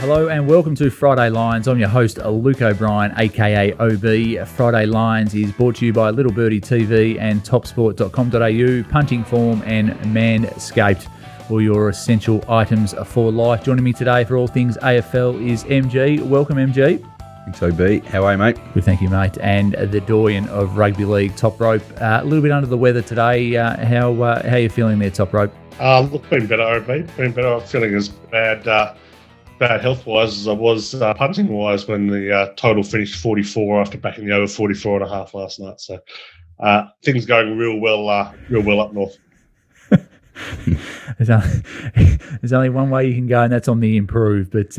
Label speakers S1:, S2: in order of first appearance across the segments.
S1: Hello and welcome to Friday Lines. I'm your host, Luke O'Brien, aka OB. Friday Lines is brought to you by Little Birdie TV and topsport.com.au, Punting Form and Manscaped, all your essential items for life. Joining me today for all things AFL is MG. Welcome, MG.
S2: Thanks, OB. How are you, mate?
S1: Good, thank you, mate. And the doyen of rugby league, Toprope. A little bit under the weather today. How are you feeling there, Toprope?
S3: Look, been better, OB. Been better. I'm feeling as bad health-wise as I was punting-wise when the total finished 44 after backing the over 44 and a half last night. So things going real well up north.
S1: There's only one way you can go, and that's on the improve. But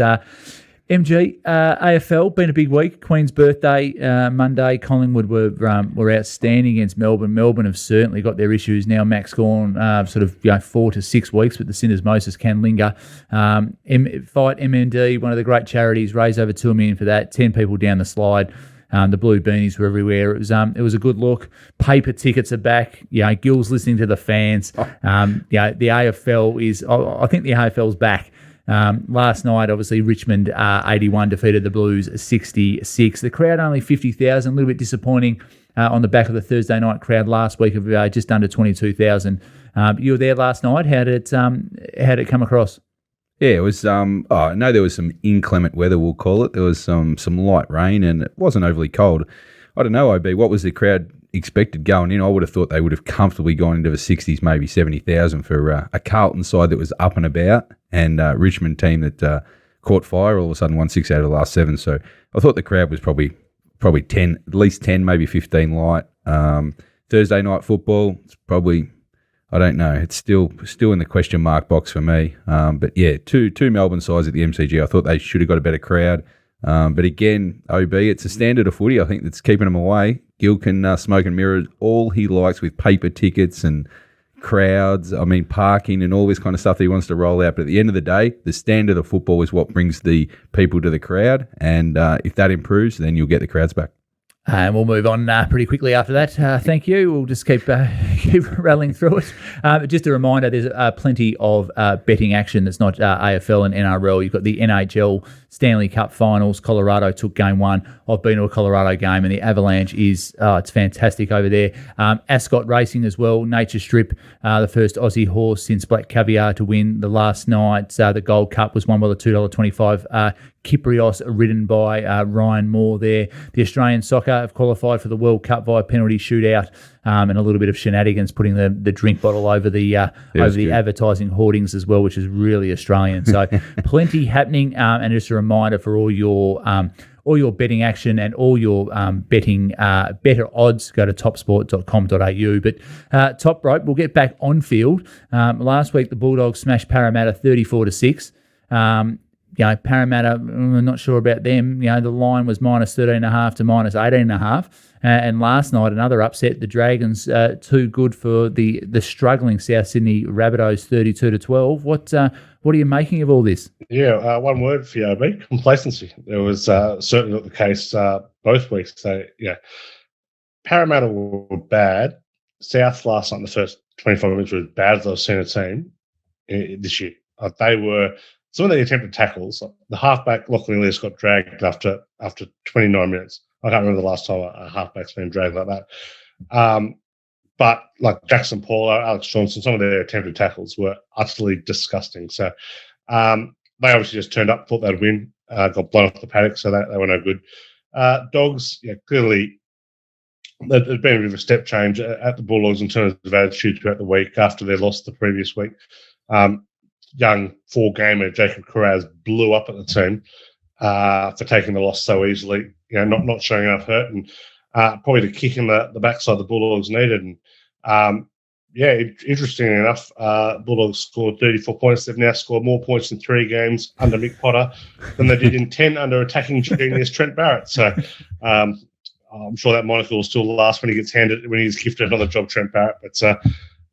S1: MG, AFL, been a big week. Queen's birthday Monday. Collingwood were outstanding against Melbourne. Melbourne have certainly got their issues now. Max gone 4 to 6 weeks, but the syndesmosis can linger. Fight MND, one of the great charities, raised over $2 million for that. 10 people down the slide. The blue beanies were everywhere. It was a good look. Paper tickets are back. Gill's listening to the fans. The AFL is. I think the AFL's back. Last night, obviously, Richmond 81 defeated the Blues 66. The crowd only 50,000, a little bit disappointing on the back of the Thursday night crowd last week of just under 22,000. You were there last night. How did it come across?
S2: Yeah, it was. I know there was some inclement weather, we'll call it. There was some light rain, and it wasn't overly cold. I don't know, OB. What was the crowd expected going in? I would have thought they would have comfortably gone into the 60s, maybe 70,000 for a Carlton side that was up and about, and a Richmond team that caught fire. All of a sudden, won 6 out of the last 7. So I thought the crowd was probably 10, at least 10, maybe 15 light. Thursday night football, it's probably. I don't know. It's still in the question mark box for me. But yeah, two Melbourne sides at the MCG. I thought they should have got a better crowd. But again, OB, it's a standard of footy, I think, that's keeping them away. Gill can smoke and mirror all he likes with paper tickets and crowds, parking and all this kind of stuff that he wants to roll out. But at the end of the day, the standard of football is what brings the people to the crowd. And if that improves, then you'll get the crowds back.
S1: And we'll move on pretty quickly after that. Thank you. We'll just keep rattling through it. Just a reminder, there's plenty of betting action that's not AFL and NRL. You've got the NHL Stanley Cup Finals. Colorado took Game 1. I've been to a Colorado game, and the Avalanche is it's fantastic over there. Ascot Racing as well. Nature Strip, the first Aussie horse since Black Caviar to win the last night. The Gold Cup was won by the $2.25. Kyprios, ridden by Ryan Moore there. The Australian soccer have qualified for the World Cup via penalty shootout, and a little bit of shenanigans putting the drink bottle over the advertising hoardings as well, which is really Australian. So plenty happening, and just a reminder for all your betting action and all your betting better odds, go to topsport.com.au. But Toprope, we'll get back on field. Last week the Bulldogs smashed Parramatta 34-6. Parramatta, I'm not sure about them. The line was minus 13.5 to minus 18.5. And last night, another upset. The Dragons too good for the struggling South Sydney Rabbitohs 32-12. What are you making of all this?
S3: Yeah, one word for you, OB, complacency. There was certainly not the case both weeks. So, Parramatta were bad. South last night in the first 25 minutes were as bad as I've seen a team this year. They were... Some of the attempted tackles, the halfback, Lachlan Ilias, got dragged after 29 minutes. I can't remember the last time a halfback's been dragged like that. But like Jackson Paulo, Alex Johnson, some of their attempted tackles were utterly disgusting. So they obviously just turned up, thought they'd win, got blown off the paddock, so they were no good. Dogs, clearly there's been a bit of a step change at the Bulldogs in terms of attitude throughout the week after they lost the previous week. Young 4-gamer Jacob Carraz blew up at the team for taking the loss so easily, not showing enough hurt, and probably the kick in the backside the Bulldogs needed. And interestingly enough, Bulldogs scored 34 points. They've now scored more points in 3 games under Mick Potter than they did in 10 under attacking genius Trent Barrett. So I'm sure that moniker will still last when he's gifted another job, Trent Barrett. But at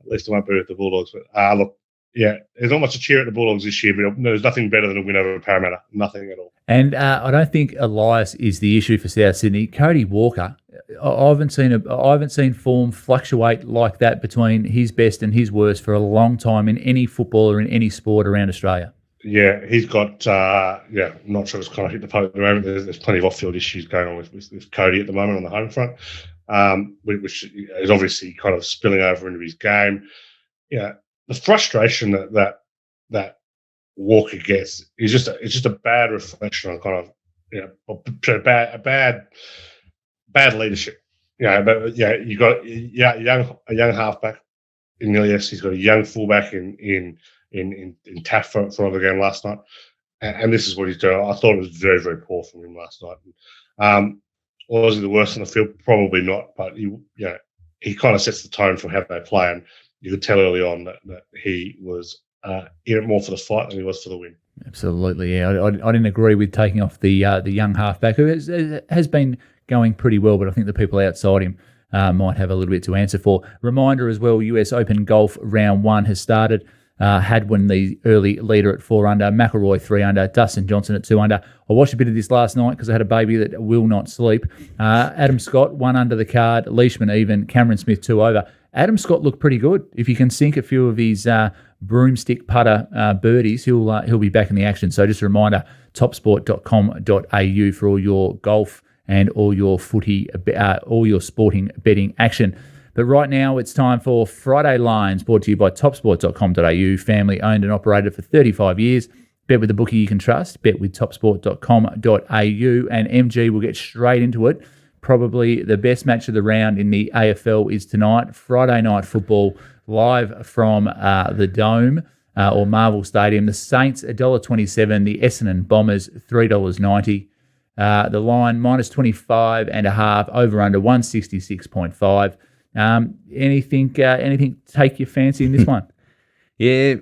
S3: least it won't be with the Bulldogs. But look. Yeah, there's not much to cheer at the Bulldogs this year, but there's nothing better than a win over Parramatta. Nothing at all.
S1: And I don't think Elias is the issue for South Sydney. Cody Walker, I haven't seen form fluctuate like that between his best and his worst for a long time in any footballer in any sport around Australia.
S3: Yeah, he's got, I'm not sure it's kind of hit the post at the moment. There's plenty of off-field issues going on with Cody at the moment on the home front, which is obviously kind of spilling over into his game. Yeah, the frustration that Walker gets is just a bad reflection on kind of, bad leadership. But you got a young halfback in Ilias. He's got a young fullback in Taff for the game last night, and this is what he's doing. I thought it was very, very poor from him last night. Was he the worst on the field? Probably not, but he kind of sets the tone for how they play, and you could tell early on that he was in it more for the fight than he was for the win.
S1: Absolutely, yeah. I didn't agree with taking off the young halfback, who has been going pretty well, but I think the people outside him might have a little bit to answer for. Reminder as well, US Open Golf Round 1 has started. Hadwin, the early leader at 4 under, McIlroy 3 under, Dustin Johnson at 2 under. I watched a bit of this last night because I had a baby that will not sleep. Adam Scott 1 under the card, Leishman even, Cameron Smith 2 over. Adam Scott looked pretty good. If you can sink a few of his broomstick putter birdies, he'll be back in the action. So just a reminder, topsport.com.au for all your golf and all your footy, all your sporting betting action. But right now, it's time for Friday Lines, brought to you by topsport.com.au, family owned and operated for 35 years. Bet with the bookie you can trust. Bet with topsport.com.au, and MG will get straight into it. Probably the best match of the round in the AFL is tonight, Friday night football, live from the Dome or Marvel Stadium. The Saints $1.27, the Essendon Bombers $3.90. The line minus 25.5, over under 166.5. Anything take your fancy in this one?
S2: Yeah,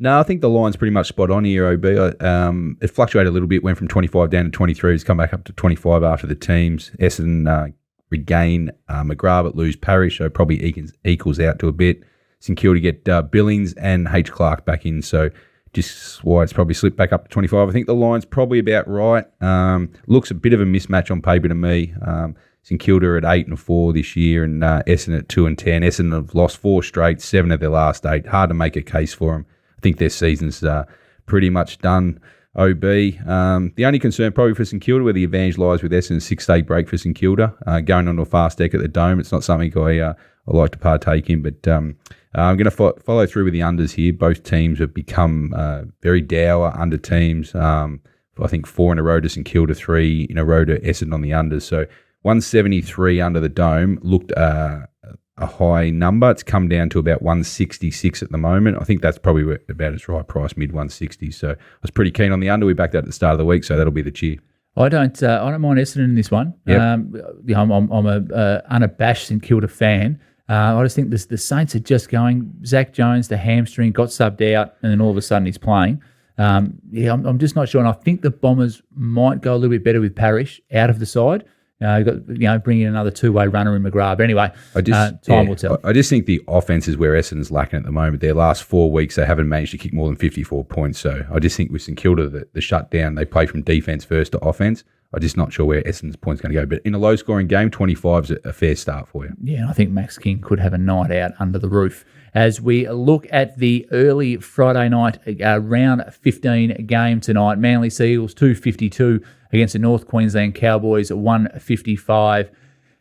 S2: no, I think the line's pretty much spot on here, OB. It fluctuated a little bit, went from 25 down to 23. It's come back up to 25 after the teams. Essendon regain McGrath but lose Parrish, so probably equals out to a bit. St Kilda get Billings and H. Clark back in, so just why it's probably slipped back up to 25. I think the line's probably about right. Looks a bit of a mismatch on paper to me. St Kilda at 8-4 this year, and Essendon at 2-10. Essendon have lost 4 straight, 7 of their last 8. Hard to make a case for them. I think their season's pretty much done. OB. The only concern probably for St Kilda, where the advantage lies with Essendon's 6-day break for St Kilda, going onto a fast deck at the Dome. It's not something I like to partake in, but I'm going to follow through with the unders here. Both teams have become very dour under teams. I think 4 in a row to St Kilda, 3 in a row to Essendon on the unders. So 173 under the Dome looked a high number. It's come down to about 166 at the moment. I think that's probably about its right price, mid 160s. So I was pretty keen on the under. We backed that at the start of the week, so that'll be the cheer.
S1: I don't mind Essendon in this one.
S2: Yep.
S1: I'm a unabashed St Kilda fan. I just think the Saints are just going. Zach Jones, the hamstring, got subbed out, and then all of a sudden he's playing. I'm just not sure. And I think the Bombers might go a little bit better with Parrish out of the side. Bring in another two-way runner in McGrath. But anyway, time will tell.
S2: I just think the offense is where Essendon's lacking at the moment. Their last 4 weeks, they haven't managed to kick more than 54 points. So I just think with St Kilda, the shutdown, they play from defence first to offence. I'm just not sure where Essendon's point's going to go. But in a low-scoring game, 25 is a fair start for you. Yeah,
S1: and I think Max King could have a night out under the roof. As we look at the early Friday night round 15 game tonight, Manly Seagulls 252 against the North Queensland Cowboys 155.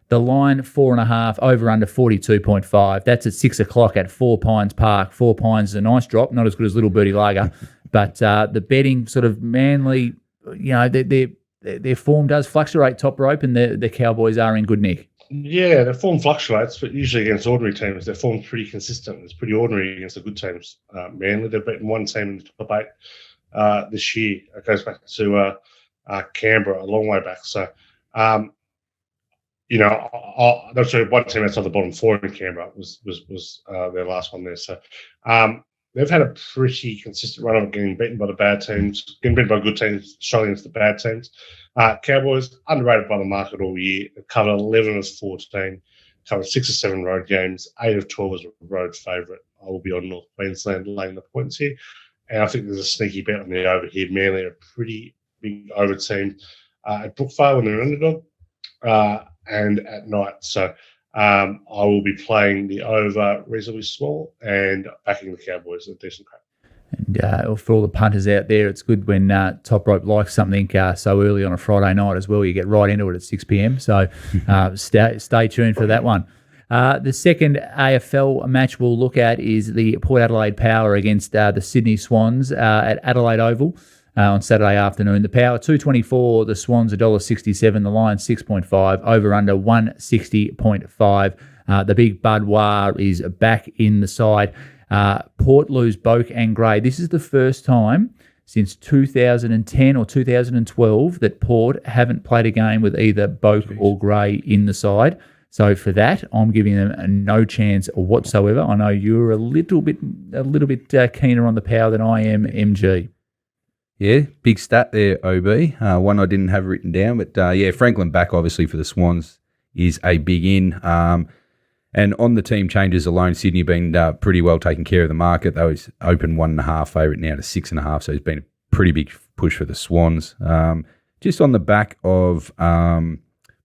S1: The line 4.5, over under 42.5. That's at 6 o'clock at 4 Pines Park. 4 Pines is a nice drop, not as good as Little Birdie Lager, but the betting sort of Manly, their form does fluctuate top rope, and the Cowboys are in good nick.
S3: Yeah, their form fluctuates, but usually against ordinary teams, their form's pretty consistent. It's pretty ordinary against the good teams. Manly, they've beaten one team in the top 8 this year. It goes back to Canberra a long way back. So, that's one team outside the bottom 4 in Canberra was their last one there. So, they've had a pretty consistent run of getting beaten by the bad teams, getting beaten by good teams, struggling against the bad teams. Cowboys, underrated by the market all year. They've covered 11 of 14, covered 6 or 7 road games, 8 of 12 as a road favourite. I will be on North Queensland laying the points here. And I think there's a sneaky bet on the over here. Manly are a pretty big over team at Brookvale when they're an underdog and at night. So I will be playing the over reasonably small and backing the Cowboys at a decent crack.
S1: And for all the punters out there, it's good when Toprope likes something so early on a Friday night as well. You get right into it at 6 p.m. So stay tuned for that one. The second AFL match we'll look at is the Port Adelaide Power against the Sydney Swans at Adelaide Oval on Saturday afternoon. The Power $2.24, the Swans $1.67, the Lions 6.5, over under 160.5. The big Budwar is back in the side. Port lose Boak and Gray. This is the first time since 2010 or 2012 that Port haven't played a game with either Boak or Gray in the side. So for that, I'm giving them no chance whatsoever. I know you're a little bit keener on the Power than I am, MG.
S2: Yeah, big stat there, OB. One I didn't have written down, but Franklin back obviously for the Swans is a big in. And on the team changes alone, Sydney been pretty well taking care of the market. They was open 1.5 favourite now to 6.5, so it's been a pretty big push for the Swans. Just on the back of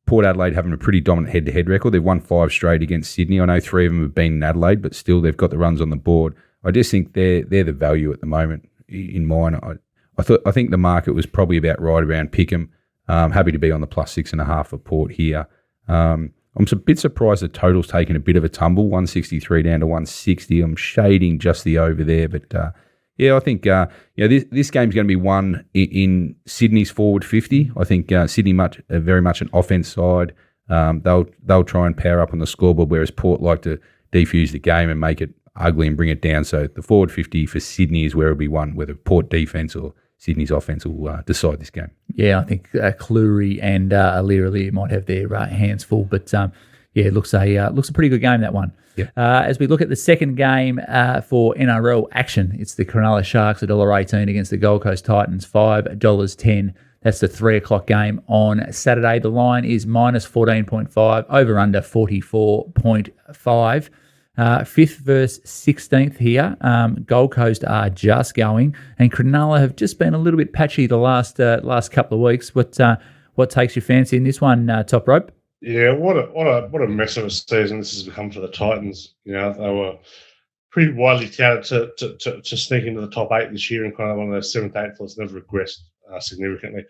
S2: Port Adelaide having a pretty dominant head-to-head record. They've won 5 straight against Sydney. I know 3 of them have been in Adelaide, but still they've got the runs on the board. I just think they're the value at the moment in mine. I think the market was probably about right around Pickham. Happy to be on the plus 6.5 for Port here. I'm a bit surprised the total's taken a bit of a tumble, 163 down to 160. I'm shading just the over there, but I think this game's going to be won in Sydney's forward 50. I think Sydney very much an offense side. They'll try and power up on the scoreboard, whereas Port like to defuse the game and make it ugly and bring it down. So the forward 50 for Sydney is where it'll be won, whether Port defense or Sydney's offense will decide this game.
S1: Yeah, I think Cleary and Alirali might have their hands full, but it looks a pretty good game, that one.
S2: Yeah.
S1: As we look at the second game for NRL action, it's the Cronulla Sharks $1.18 against the Gold Coast Titans $5.10. That's the 3 o'clock game on Saturday. The line is minus 14.5, over under 44.5. 5th versus 16th here. Gold Coast are just going, and Cronulla have just been a little bit patchy the last couple of weeks. What takes your fancy in this one, Toprope?
S3: Yeah, what a mess of a season this has become for the Titans. You know, they were pretty widely touted to sneak into the top 8 this year, and kind of one of those 7th, 8th lists never regressed significantly.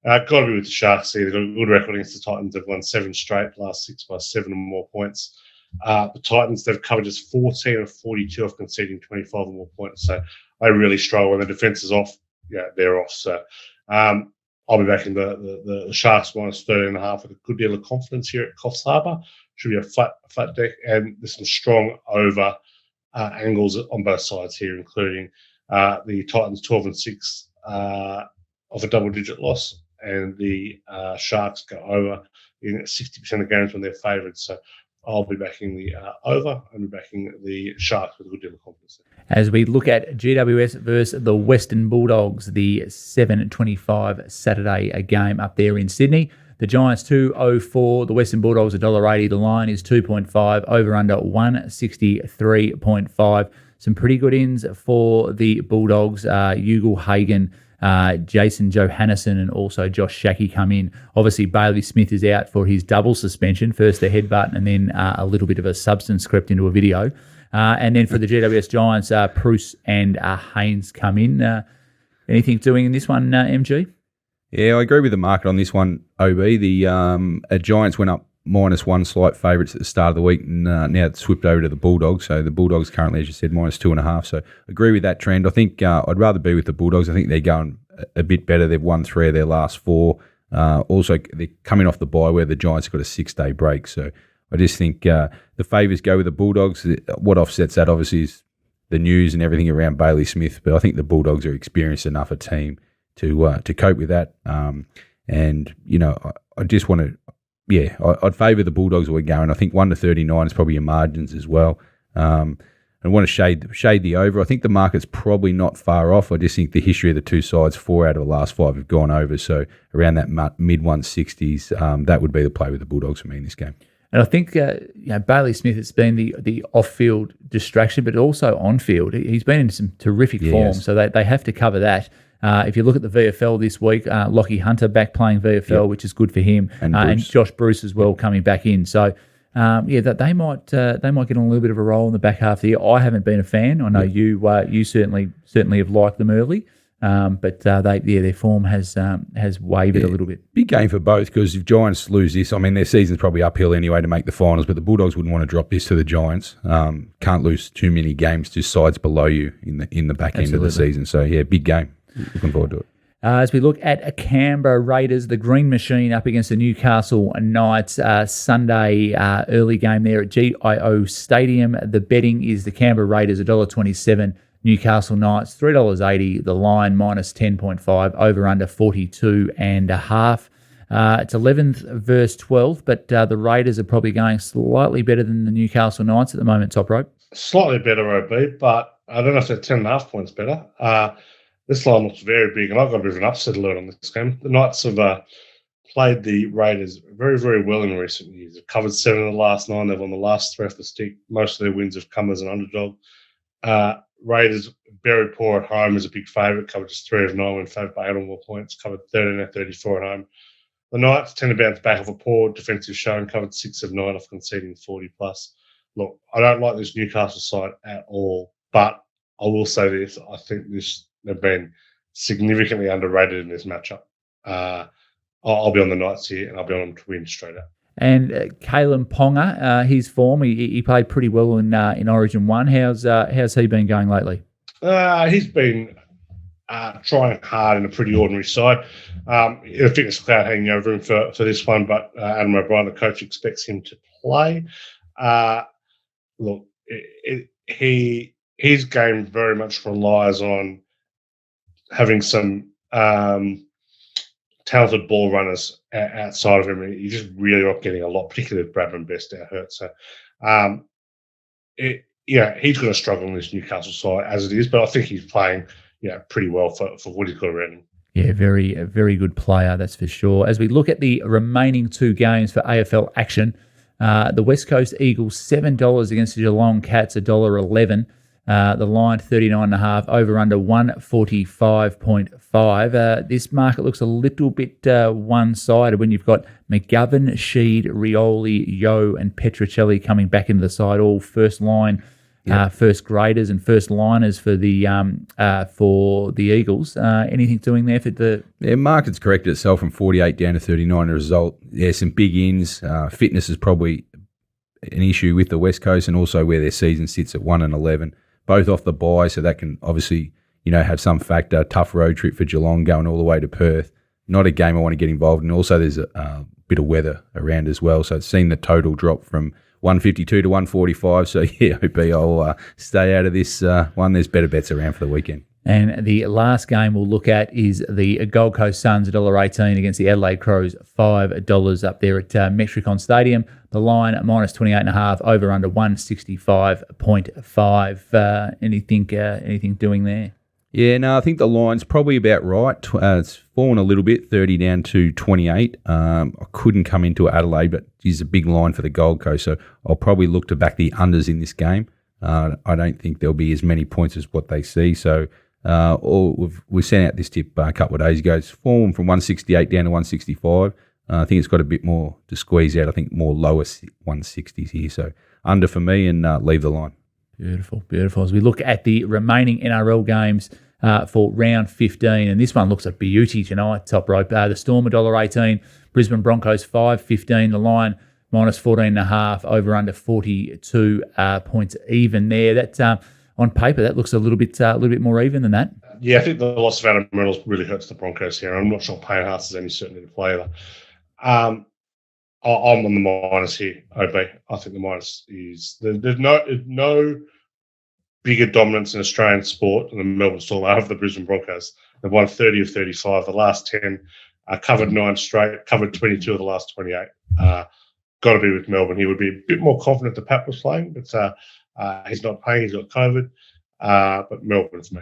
S3: Got to be with the Sharks here. They've got a good record against the Titans. They've won 7 straight, last 6 by 7 or more points. The Titans, they've covered just 14 of 42 of conceding 25 or more points. So they really struggle when the defence is off. Yeah, they're off. So I'll be back in the Sharks minus 13.5 with a good deal of confidence here at Coffs Harbour. Should be a flat deck, and there's some strong over angles on both sides here, including the Titans 12-6 of a double-digit loss, and the Sharks go over in 60% of games when they're favoured. So I'll be backing the over and be backing the Sharks with a good deal of confidence.
S1: As we look at GWS versus the Western Bulldogs, the 7:25 Saturday game up there in Sydney. The Giants 2.04, the Western Bulldogs $1.80. The line is 2.5, over under 163.5. Some pretty good ins for the Bulldogs. Ugle Hagen, Jason Johannesson, and also Josh Shackey come in. Obviously, Bailey Smith is out for his double suspension. First the headbutt, and then a little bit of a substance crept into a video. And then for the GWS Giants, Bruce and Haynes come in. Anything doing in this one, MG?
S2: Yeah, I agree with the market on this one, OB. The Giants went up -1 slight favourites at the start of the week, and now it's swept over to the Bulldogs. So the Bulldogs currently, as you said, -2.5. So agree with that trend. I think I'd rather be with the Bulldogs. I think they're going a bit better. They've won 3 of their last 4. Also, they're coming off the bye where the Giants got a 6-day break. So I just think the favours go with the Bulldogs. What offsets that, obviously, is the news and everything around Bailey Smith. But I think the Bulldogs are experienced enough a team to cope with that. And, you know, I just want to, I'd favour the Bulldogs where we're going. I think 1-39 is probably your margins as well. I want to shade the over. I think the market's probably not far off. I just think the history of the two sides, 4 out of the last 5 have gone over. So around that mid-160s, that would be the play with the Bulldogs for me in this game.
S1: And I think Bailey Smith has been the off-field distraction, but also on-field. He's been in some terrific form, so they have to cover that. If you look at the VFL this week, Lockie Hunter back playing VFL, which is good for him, and Josh Bruce as well coming back in. So that they might get on a little bit of a roll in the back half of the year. I haven't been a fan. I know you certainly have liked them early. But their form has wavered a little bit.
S2: Big game for both, because if Giants lose this, I mean, their season's probably uphill anyway to make the finals, but the Bulldogs wouldn't want to drop this to the Giants. Can't lose too many games to sides below you in the back end of the season. So, yeah, big game. Looking forward to it.
S1: As we look at Canberra Raiders, the Green Machine up against the Newcastle Knights, Sunday early game there at GIO Stadium. The betting is the Canberra Raiders $1.27. Newcastle Knights, $3.80. The line minus 10.5, over under 42.5. It's 11th versus 12th, but the Raiders are probably going slightly better than the Newcastle Knights at the moment, Toprope.
S3: Slightly better, OB, but I don't know if they're 10.5 points better. This line looks very big, and I've got a bit of an upset alert on this game. The Knights have played the Raiders very, very well in recent years. They've covered 7 of the last 9. They've won the last 3 off the stick. Most of their wins have come as an underdog. Raiders very poor at home as a big favourite, covered just 3 of 9 when favoured by 8 or more points, covered 13 of 34 at home. The Knights tend to bounce back off a poor defensive showing, covered 6 of 9 off conceding 40 plus. Look, I don't like this Newcastle side at all, but I will say this: I think they've been significantly underrated in this matchup. I'll be on the Knights here, and I'll be on them to win straight out.
S1: And Kalen Ponga, his form, he played pretty well in Origin 1. How's he been going lately?
S3: He's been trying hard in a pretty ordinary side. The fitness cloud hanging over him for this one, but Adam O'Brien, the coach, expects him to play. Look, his game very much relies on having some talented ball runners outside of him. He's just really not getting a lot, particularly with Bradman Best out hurt. So, he's going to struggle in this Newcastle side as it is, but I think he's playing, pretty well for what he's got around him.
S1: Yeah, very good player, that's for sure. As we look at the remaining 2 games for AFL action, the West Coast Eagles $7 against the Geelong Cats $1.11. The line 39.5, over under 145.5. This market looks a little bit one-sided when you've got McGovern, Sheed, Rioli, Yo, and Petrocelli coming back into the side, all first line, first graders and first liners for the Eagles. Anything doing there for the?
S2: Yeah, market's corrected itself from 48 down to 39 as a result. Yeah, some big ins. Fitness is probably an issue with the West Coast, and also where their season sits at 1-11. Both off the bye, so that can obviously, have some factor. Tough road trip for Geelong going all the way to Perth. Not a game I want to get involved in. Also, there's a bit of weather around as well, so it's seen the total drop from 152 to 145. So, yeah, I'll stay out of this one. There's better bets around for the weekend.
S1: And the last game we'll look at is the Gold Coast Suns $1.18 against the Adelaide Crows, $5 up there at Metricon Stadium. The line minus 28.5, over under 165.5. Anything doing there?
S2: Yeah, no, I think the line's probably about right. It's fallen a little bit, 30 down to 28. I couldn't come into Adelaide, but it's a big line for the Gold Coast, so I'll probably look to back the unders in this game. I don't think there'll be as many points as what they see, so we sent out this tip a couple of days ago. It's fallen from 168 down to 165. I think it's got a bit more to squeeze out. I think more lower 160s here. So under for me, and leave the line.
S1: Beautiful. As we look at the remaining NRL games for round 15, and this one looks a beauty tonight, Toprope. The Storm $1.18, Brisbane Broncos $5.15. The line minus 14.5, over under 42 points even there. That on paper, that looks a little bit more even than that.
S3: Yeah, I think the loss of Adam Reynolds really hurts the Broncos here. I'm not sure Payne Haas has any certainty to play either. I'm on the minus here, OB. I think the minus is there's no bigger dominance in Australian sport than the Melbourne Storm over the Brisbane Broncos. They've won 30 of 35. The last 10 covered 9 straight, covered 22 of the last 28. Got to be with Melbourne. He would be a bit more confident that Pat was playing, but he's not playing. He's got COVID. But Melbourne for me.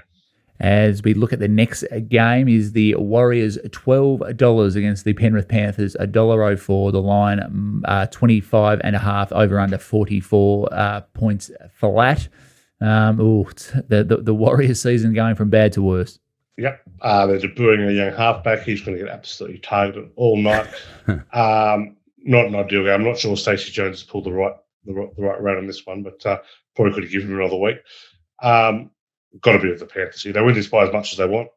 S1: As we look at the next game, is the Warriors $12 against the Penrith Panthers, $1.04. The line 25.5, over under 44 points flat. The Warriors season going from bad to worse.
S3: Yep. They're debuting a young halfback. He's going to get absolutely targeted all night. not an ideal game. I'm not sure Stacey Jones has pulled the right route on this one, but probably could have given him another week. Got to be with the Panthers here. They win this by as much as they want.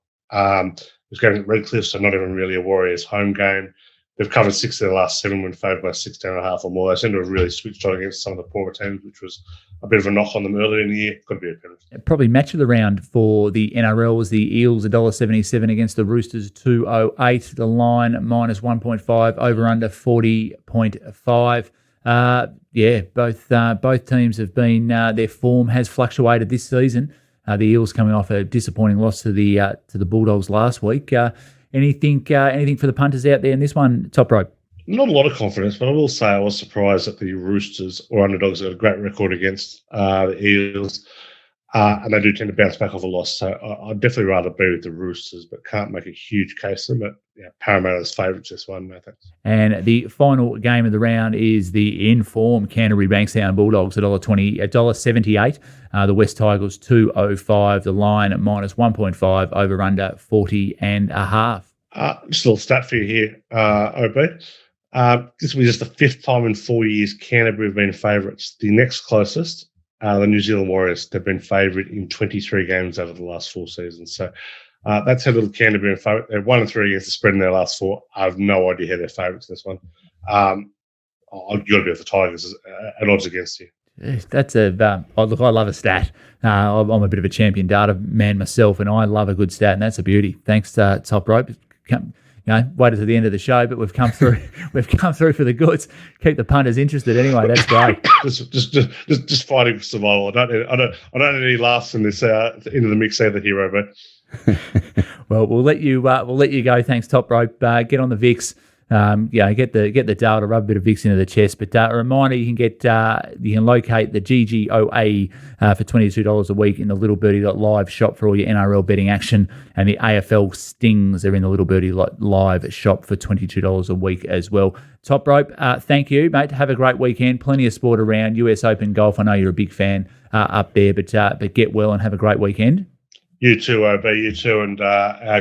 S3: This game's at Redcliffe, so not even really a Warriors home game. They've covered 6 of their last 7 when favoured by 16.5 or more. They seem to have really switched on against some of the poorer teams, which was a bit of a knock on them earlier in the year. Got to be a penalty.
S1: Probably match of the round for the NRL was the Eels, $1.77 against the Roosters, $2.08. The line minus 1.5, over under 40.5. Both teams have been their form has fluctuated this season. The Eels coming off a disappointing loss to the Bulldogs last week. Anything for the punters out there in this one, Toprope?
S3: Not a lot of confidence, but I will say I was surprised that the Roosters or underdogs got a great record against the Eels, and they do tend to bounce back off a loss. So I'd definitely rather be with the Roosters, but can't make a huge case for them. But Parramatta's favourites this one, no thanks.
S1: And the final game of the round is the in-form Canterbury Bankstown Bulldogs at $1.78. The West Tigers $2.05. The line at minus 1.5, over under 40.5.
S3: Just a little stat for you here, OB. This will be just the 5th time in 4 years Canterbury have been favourites. The next closest, the New Zealand Warriors, they've been favourite in 23 games over the last 4 seasons. So that's how little Canterbury are favourite. They're 1-3 against the spread in their last 4. I have no idea how they're favourites in this one. You've got to be with the Tigers at odds against you.
S1: That's I love a stat. I'm a bit of a champion data man myself, and I love a good stat, and that's a beauty. Thanks, Toprope. Waited to the end of the show, but we've come through. We've come through for the goods. Keep the punters interested anyway. That's great.
S3: just fighting for survival. I don't need any laughs in this into the mix either, hero. But
S1: well, we'll let you go. Thanks, Toprope. Get on the VIX. Get the data, rub a bit of VIX into the chest. But a reminder, you can locate the GGOA for $22 a week in the Little Birdie Live shop for all your NRL betting action, and the AFL Stings are in the Little Birdie Live shop for $22 a week as well. Toprope, thank you, mate. Have a great weekend. Plenty of sport around. US Open golf. I know you're a big fan up there, but get well and have a great weekend.
S3: You too, OB. You too, and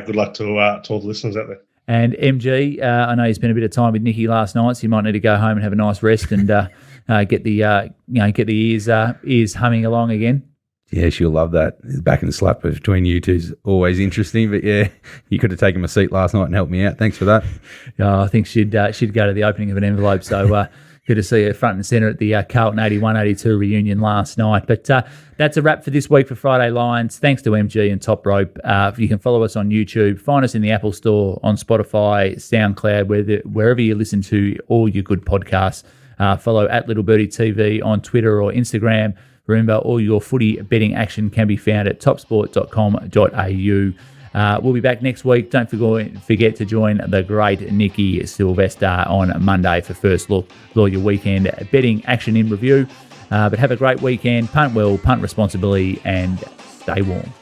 S3: good luck to all the listeners out there.
S1: And MG, I know you spent a bit of time with Nikki last night, so you might need to go home and have a nice rest and get the ears humming along again.
S2: Yeah, she'll love that. The back and slap between you two is always interesting. But yeah, you could have taken my seat last night and helped me out. Thanks for that.
S1: I think she'd go to the opening of an envelope. So good to see her front and centre at the Carlton 81-82 reunion last night. But that's a wrap for this week for Friday Lines. Thanks to MG and Toprope. You can follow us on YouTube. Find us in the Apple Store, on Spotify, SoundCloud, wherever you listen to all your good podcasts. Follow at Little Birdie TV on Twitter or Instagram. Remember, all your footy betting action can be found at topsport.com.au. We'll be back next week. Don't forget to join the great Nikki Sylvester on Monday for First Look, all your weekend betting action in review. But have a great weekend. Punt well, punt responsibly, and stay warm.